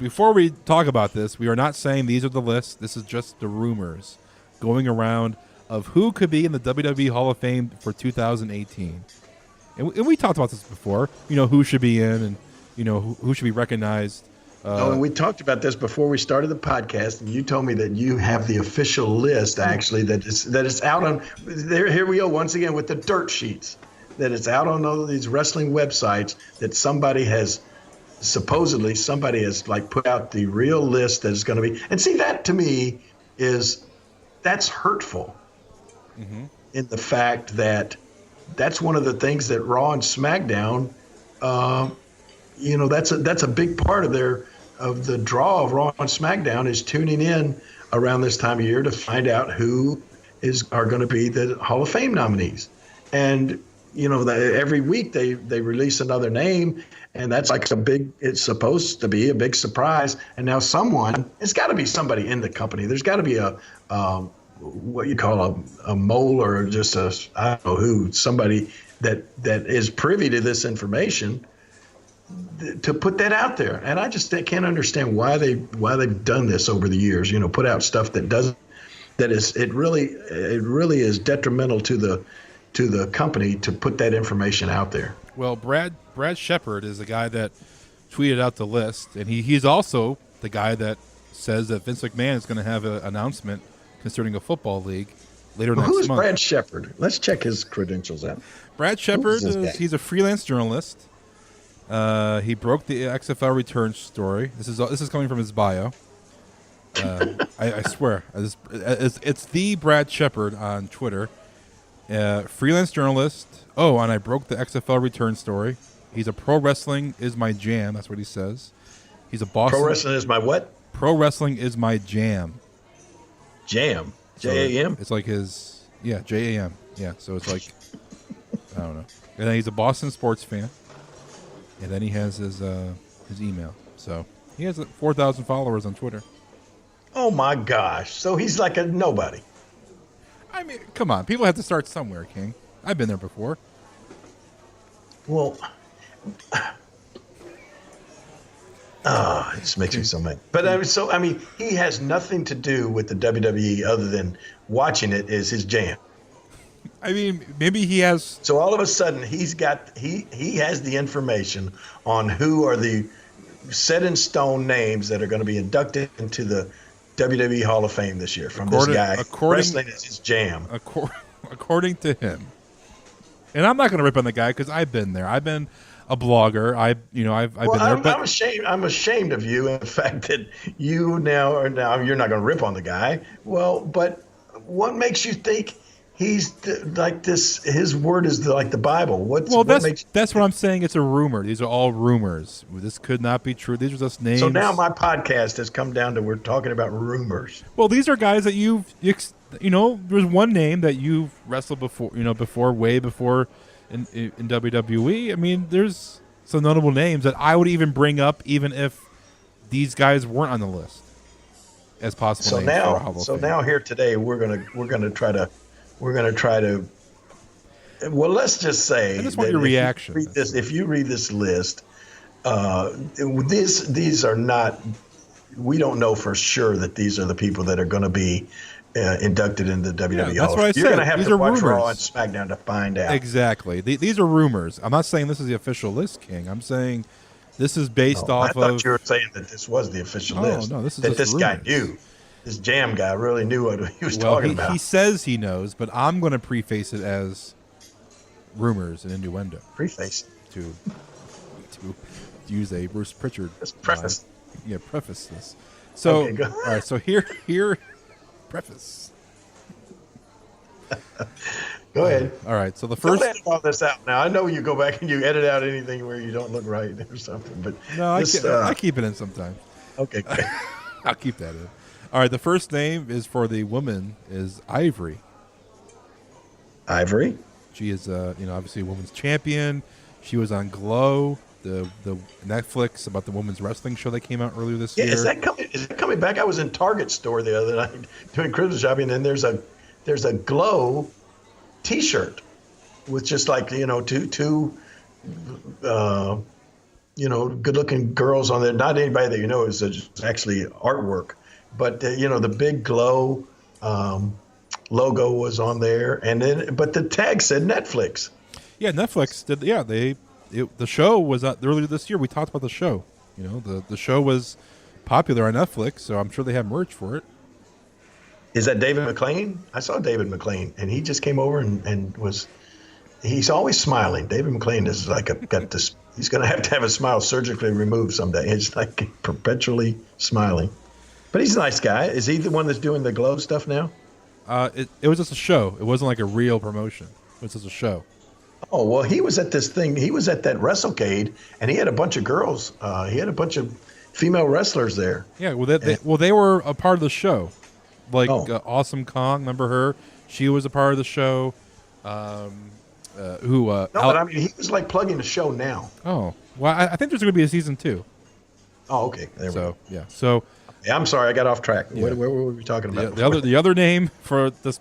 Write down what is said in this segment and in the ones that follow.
before we talk about this, we are not saying these are the lists. This is just the rumors going around of who could be in the WWE Hall of Fame for 2018. And we talked about this before. Who should be in, and who should be recognized. And we talked about this before we started the podcast, and you told me that you have the official list actually that is out on there. Here we go once again with the dirt sheets, that it's out on all of these wrestling websites, that somebody has like put out the real list that is going to be. And see, that to me that's hurtful in the fact that that's one of the things that Raw and SmackDown, that's a big part of the draw of Raw and SmackDown is tuning in around this time of year to find out who are going to be the Hall of Fame nominees. And, every week they release another name, and that's like it's supposed to be a big surprise. And now it's got to be somebody in the company. There's got to be what you call a mole, or just I don't know who, somebody that is privy to this information to put that out there. And I just can't understand why they've done this over the years. Put out stuff it really is detrimental to the company to put that information out there. Well, Brad Shepard is the guy that tweeted out the list, and he's also the guy that says that Vince McMahon is going to have an announcement concerning a football league later next month. Who is Brad Shepard? Let's check his credentials out. Brad Shepard he's a freelance journalist. He broke the XFL return story. This is coming from his bio. I swear, it's the Brad Shepard on Twitter. Freelance journalist. Oh, and I broke the XFL return story. He's a pro wrestling is my jam. That's what he says. He's a Boston. Pro wrestling is my what? Pro wrestling is my jam. Jam. J-A-M? It's like his J-A-M. Yeah, so it's like I don't know. And then he's a Boston sports fan. And then he has his email. So he has 4,000 followers on Twitter. Oh my gosh! So he's like a nobody. I mean, come on. People have to start somewhere, King. I've been there before. Well, it just makes me so mad. But he has nothing to do with the WWE other than watching it is his jam. I mean, maybe he has. So all of a sudden, he has the information on who are the set in stone names that are going to be inducted into the WWE Hall of Fame this year from this guy. Wrestling is his jam. According to him. And I'm not going to rip on the guy because I've been there. I've been a blogger. I've been there. But I'm ashamed of you in the fact that you now you're not going to rip on the guy. Well, but what makes you think he's like this? His word is like the Bible. That's what I'm saying. It's a rumor. These are all rumors. This could not be true. These are just names. So now my podcast has come down to we're talking about rumors. Well, these are guys that there's one name that you've wrestled before, way before in WWE. I mean, there's some notable names that I would even bring up, even if these guys weren't on the list as possible. So now here today we're gonna try to. Well, let's just say. I just want your reaction. If you read this list, these are not. We don't know for sure that these are the people that are going to be inducted into the WWE Hall of Fame. You're going to have to watch Raw and SmackDown to find out. Exactly. These are rumors. I'm not saying this is the official list, King. I'm saying this is based off of. I thought you were saying that this was the official list. No, this is that just this guy knew. This jam guy really knew what he was talking about. He says he knows, but I'm going to preface it as rumors and innuendo. Preface to use a Bruce Pritchard. Just preface. Preface this. So, okay, all right. So here, preface. Go ahead. All right. So the first. Don't edit all this out now. I know you go back and you edit out anything where you don't look right or something, but no, I keep it in sometimes. Okay. I'll keep that in. All right. The first name is for the woman is Ivory. Ivory. She is, obviously a women's champion. She was on Glow, the Netflix about the women's wrestling show that came out earlier this year. Is that coming back? I was in Target store the other night doing Christmas shopping, and there's a Glow T-shirt with just like two good-looking girls on there. Not anybody that you know is just actually artwork, but the big Glow logo was on there, but the tag said Netflix. Yeah, Netflix did. Yeah, the show was earlier this year. We talked about the show. The show was popular on Netflix, so I'm sure they have merch for it. Is that David McLean? I saw David McLean, and he just came over and was. He's always smiling. David McLean is like got this. He's going to have a smile surgically removed someday. He's like perpetually smiling, but he's a nice guy. Is he the one that's doing the Glow stuff now? It was just a show. It wasn't like a real promotion. It was just a show. Oh, well, he was at this thing. He was at that WrestleCade, and he had a bunch of girls. He had a bunch of female wrestlers there. Yeah, they were a part of the show. Like Awesome Kong, remember her? She was a part of the show. But I mean, he was like plugging the show now. Oh, well, I think there's going to be a season 2. Oh, okay. There we go. Yeah. So, yeah, I'm sorry, I got off track. Yeah. Where were we talking about? The other name for this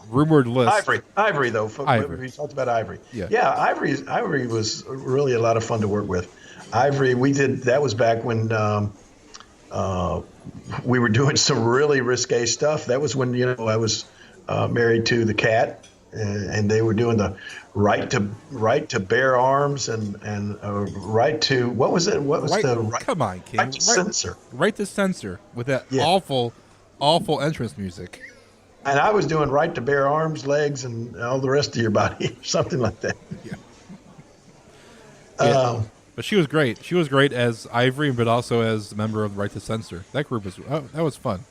rumored list. Ivory though. Ivory. We talked about Ivory. Yeah. Ivory was really a lot of fun to work with. Ivory, that was back when we were doing some really risque stuff. That was when I was married to the Cat, and they were doing the right to bear arms and right to what was it? What was the right? Come on, King. Right to censor. Right to censor with that awful entrance music. And I was doing right to bear arms, legs, and all the rest of your body, something like that. Yeah. But she was great. She was great as Ivory, but also as a member of Right to Censor. That group was fun.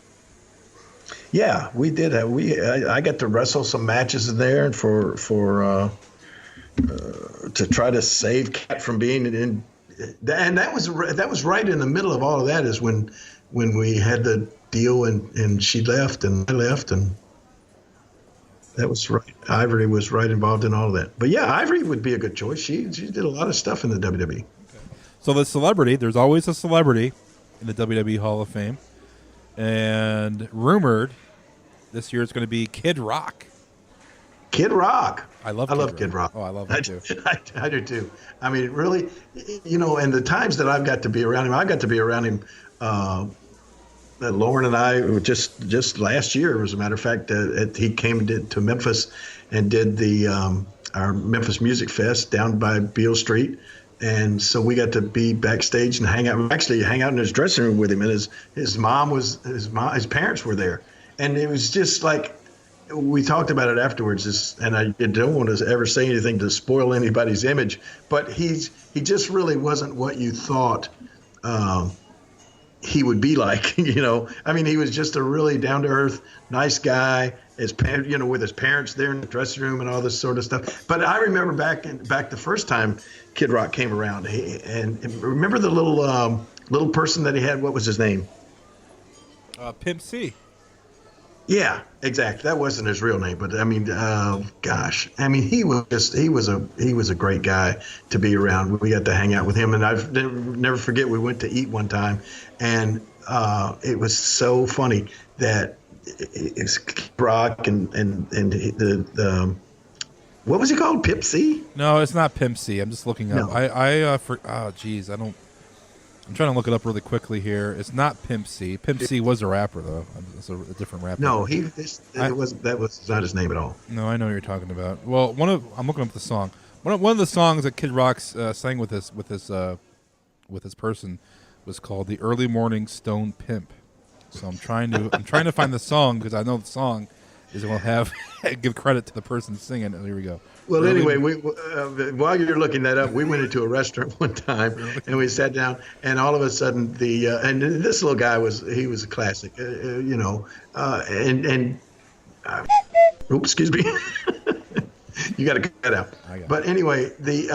Yeah, we did. I got to wrestle some matches in there, and for to try to save Kat from being in. And that was right in the middle of all of that is when we had the deal and she left and I left, and that was right. Ivory was right involved in all of that. But yeah, Ivory would be a good choice. She did a lot of stuff in the WWE. Okay. So there's always a celebrity in the WWE Hall of Fame. And rumored this year it's going to be Kid Rock. Kid Rock. I love Kid Rock. Oh, I love him too. I do too. I mean, really, and the times that I've got to be around him, Lauren and I were just last year, as a matter of fact, he came to Memphis and did our Memphis Music Fest down by Beale Street. And so we got to be backstage and hang out in his dressing room with him. And his parents were there. And it was just like, we talked about it afterwards, and I don't want to ever say anything to spoil anybody's image, but he just really wasn't what you thought he would be like. I mean, he was just a really down to earth, nice guy. With his parents there in the dressing room and all this sort of stuff. But I remember back the first time Kid Rock came around, and remember the little person that he had. What was his name? Pimp C. Yeah, exactly. That wasn't his real name, but I mean, gosh, I mean, he was a great guy to be around. We got to hang out with him, and I've never forget. We went to eat one time, and it was so funny that it's Brock and the what was he called? Pimp C? No, it's not Pimp C. I'm just looking up. No. I'm trying to look it up really quickly here. It's not Pimp C. Pimp C was a rapper, though. It's a different rapper. No, that was not his name at all. No, I know what you're talking about. Well, I'm looking up the song. One of the songs that Kid Rock sang with his person was called "The Early Morning Stone Pimp." So I'm trying to find the song because I know the song is going to have give credit to the person singing it. Here we go. Well, anyway, while you're looking that up, we went into a restaurant one time and we sat down, and all of a sudden and this little guy was a classic, excuse me, you got to cut that out. But anyway, this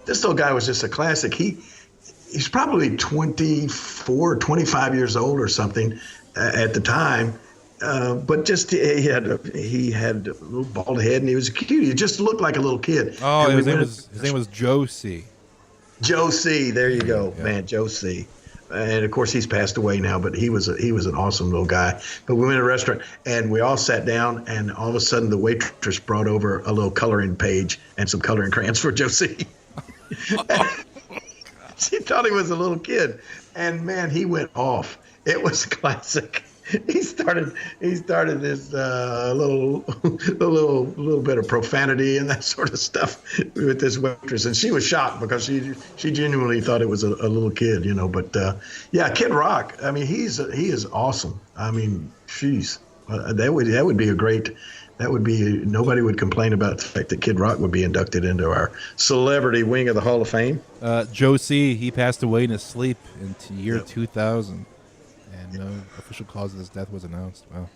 little guy was just a classic. He's probably 24, 25 years old or something at the time. But just he had a little bald head, and he was cute. He just looked like a little kid. Oh, his name was Joe C. Joe C. There you go, man, Joe C. And of course he's passed away now, but he was an awesome little guy. But we went to a restaurant and we all sat down, and all of a sudden the waitress brought over a little coloring page and some coloring crayons for Joe C. She thought he was a little kid, and man, he went off. It was classic. He started this little bit of profanity and that sort of stuff with this waitress, and she was shocked because she genuinely thought it was a little kid, you know. But yeah, Kid Rock. I mean, he is awesome. I mean, jeez, that would be a great. That would be, nobody would complain about the fact that Kid Rock would be inducted into our celebrity wing of the Hall of Fame. Joe C., he passed away in his sleep in the year 2000, and no official cause of his death was announced. Wow.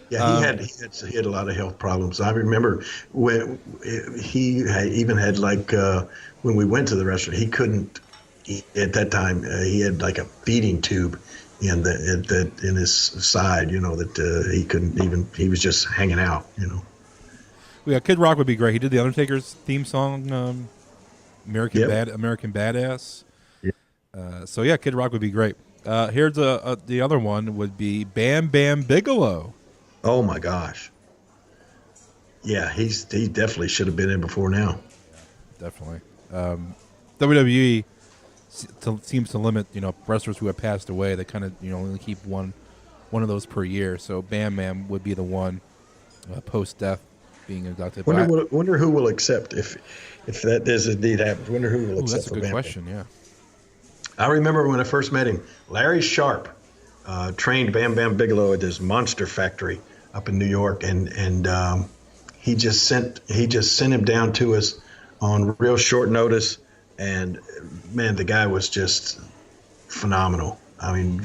Yeah, he had a lot of health problems. I remember when he even had when we went to the restaurant, he couldn't eat at that time. He had like a feeding tube in his side, you know, that he couldn't even. He was just hanging out, you know. Yeah, Kid Rock would be great. He did the Undertaker's theme song, American Badass. Yeah. So yeah, Kid Rock would be great. Here's the other one would be Bam Bigelow. Oh my gosh. Yeah, he definitely should have been in before now. Definitely. WWE seems to limit, you know, wrestlers who have passed away. They kind of, you know, only keep one of those per year. So Bam would be the one post death being inducted. Wonder who will accept if that does indeed happen. Wonder who will accept. That's a good question. Yeah. I remember when I first met him, Larry Sharp trained Bam Bigelow at this monster factory up in New York, and he just sent him down to us on real short notice. And man, the guy was just phenomenal. I mean,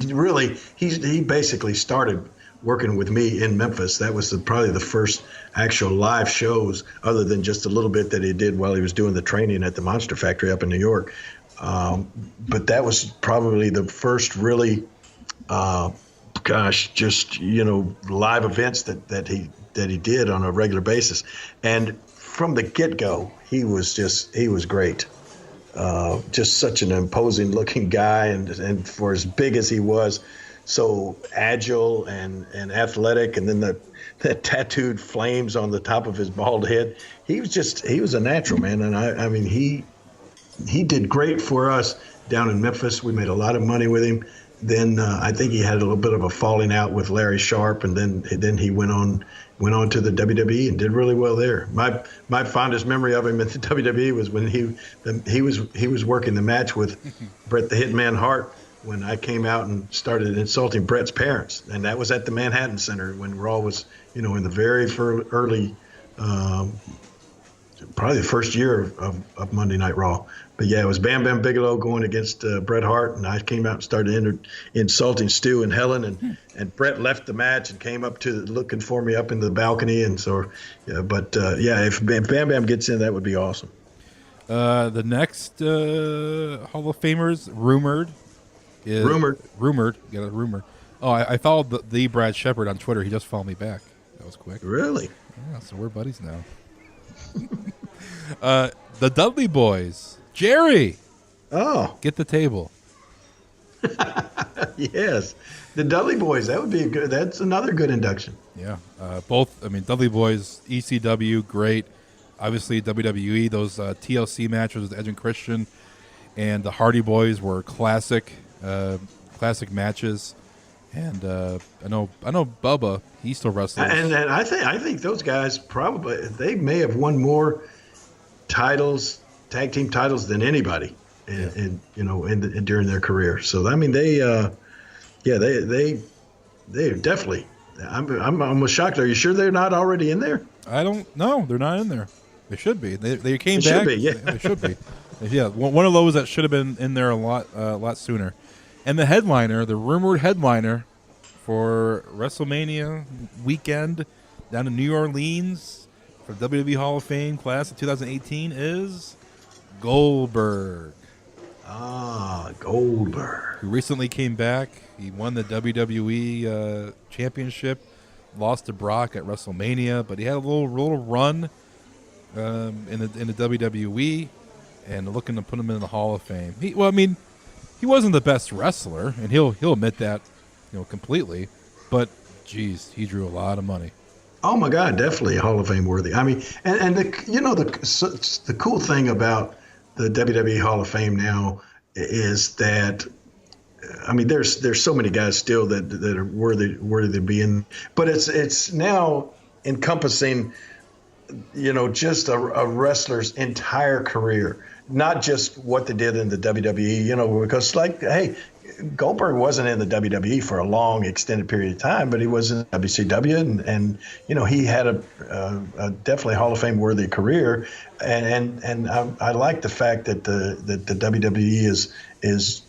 really, he basically started working with me in Memphis. That was probably the first actual live shows, other than just a little bit that he did while he was doing the training at the Monster Factory up in New York. But that was probably the first really, just, you know, live events that he did on a regular basis. And from the get-go, he was great. Just such an imposing looking guy, and for as big as he was, so agile and athletic, and then the tattooed flames on the top of his bald head. He was a natural, man. And I mean, he did great for us down in Memphis. We made a lot of money with him. Then I think he had a little bit of a falling out with Larry Sharp, and then he went on to the WWE and did really well there. My fondest memory of him at the WWE was when he was working the match with Bret the Hitman Hart, when I came out and started insulting Bret's parents, and that was at the Manhattan Center when Raw was, you know, in the very early, probably the first year of Monday Night Raw. But yeah, it was Bam Bigelow going against Bret Hart, and I came out and started insulting Stu and Helen, and Bret left the match and came up to looking for me up in the balcony, and so, yeah. But yeah, if Bam gets in, that would be awesome. The next Hall of Famers rumored. Got a rumor. Oh, I followed the Brad Shepard on Twitter. He just followed me back. That was quick. Really? Yeah, so we're buddies now. The Dudley Boyz. Jerry. Oh. Get the table. Yes. The Dudley Boyz. That would be that's another good induction. Yeah. Both, I mean, Dudley Boyz, ECW, great. Obviously, WWE, those TLC matches with Edge and Christian and the Hardy Boys were classic matches. And I know Bubba, he still wrestles. And I think those guys probably, they may have won more titles, tag team titles, than anybody during their career. So I mean, they definitely. I'm almost shocked. Are you sure they're not already in there? I don't know. They're not in there. They should be. They came back. Should be, yeah. They should be. Yeah, one of those that should have been in there a lot sooner. And the headliner, the rumored headliner for WrestleMania weekend down in New Orleans for WWE Hall of Fame class of 2018 is Goldberg. Ah, Goldberg. Who recently came back. He won the WWE championship, lost to Brock at WrestleMania, but he had a little run in the WWE, and looking to put him in the Hall of Fame. He wasn't the best wrestler, and he'll admit that, completely. But geez, he drew a lot of money. Oh my God, definitely Hall of Fame worthy. I mean, and the cool thing about the WWE Hall of Fame now is that, I mean, there's so many guys still that are worthy to be in, but it's now encompassing, just a wrestler's entire career, not just what they did in the WWE, because hey, Goldberg wasn't in the WWE for a long extended period of time, but he was in WCW and he had a definitely Hall of Fame worthy career. And I like the fact that the WWE is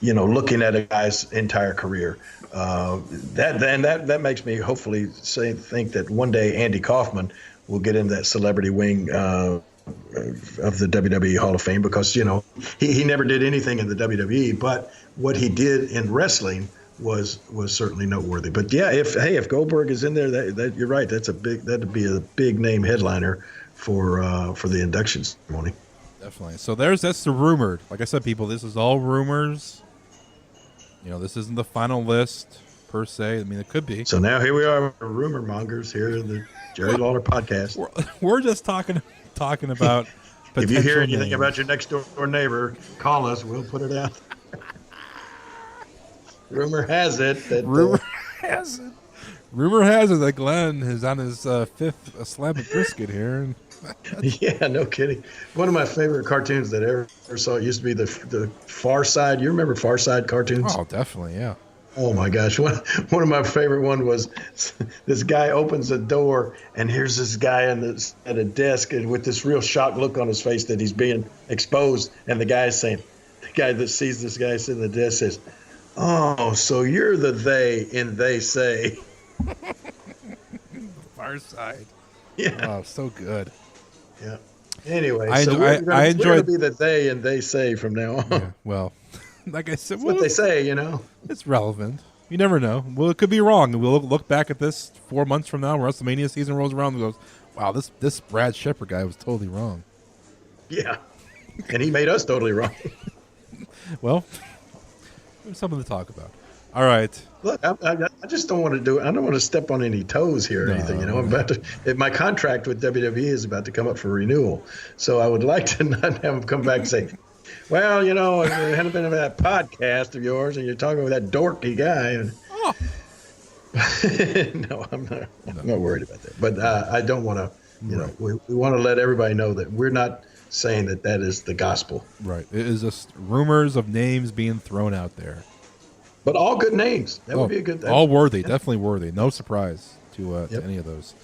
looking at a guy's entire career. That makes me hopefully think that one day Andy Kaufman will get in that celebrity wing of the WWE Hall of Fame, because he never did anything in the WWE, but what he did in wrestling was certainly noteworthy. But yeah, if Goldberg is in there, that you're right, that'd be a big name headliner for the induction ceremony. Definitely. So that's the rumored. Like I said, people, this is all rumors. This isn't the final list per se. I mean, it could be. So now here we are, rumor mongers here in the Jerry Lawler podcast. We're just talking about. If you hear anything about your next door neighbor, call us. We'll put it out. Rumor has it that Glenn is on his fifth slab of brisket here. Yeah, no kidding. One of my favorite cartoons that I ever saw, it used to be the Far Side. You remember Far Side cartoons? Oh, definitely, yeah. Oh my gosh, one of my favorite one was this guy opens a door and here's this guy at a desk and with this real shocked look on his face that he's being exposed, and the guy that sees this guy sitting at the desk says, "Oh, so you're the they in They Say." Far Side. Yeah. Oh, so good. Yeah. Anyway, we're going to be the they and They Say from now on. Yeah, well, like I said, what they say, It's relevant. You never know. Well, it could be wrong. We'll look back at this 4 months from now, when WrestleMania season rolls around, and goes, "Wow, this Brad Shepard guy was totally wrong." Yeah, and he made us totally wrong. Well, there's something to talk about. All right. Look, I just don't want to I don't want to step on any toes here or anything. My contract with WWE is about to come up for renewal, so I would like to not have them come back and say, "Well, it hadn't been that podcast of yours, and you're talking with that dorky guy." And, no, I'm not worried about that. But I don't want to. We want to let everybody know that we're not saying that is the gospel. Right. It is just rumors of names being thrown out there. But all good names. That would be a good thing. All worthy. Yeah. Definitely worthy. No surprise to any of those.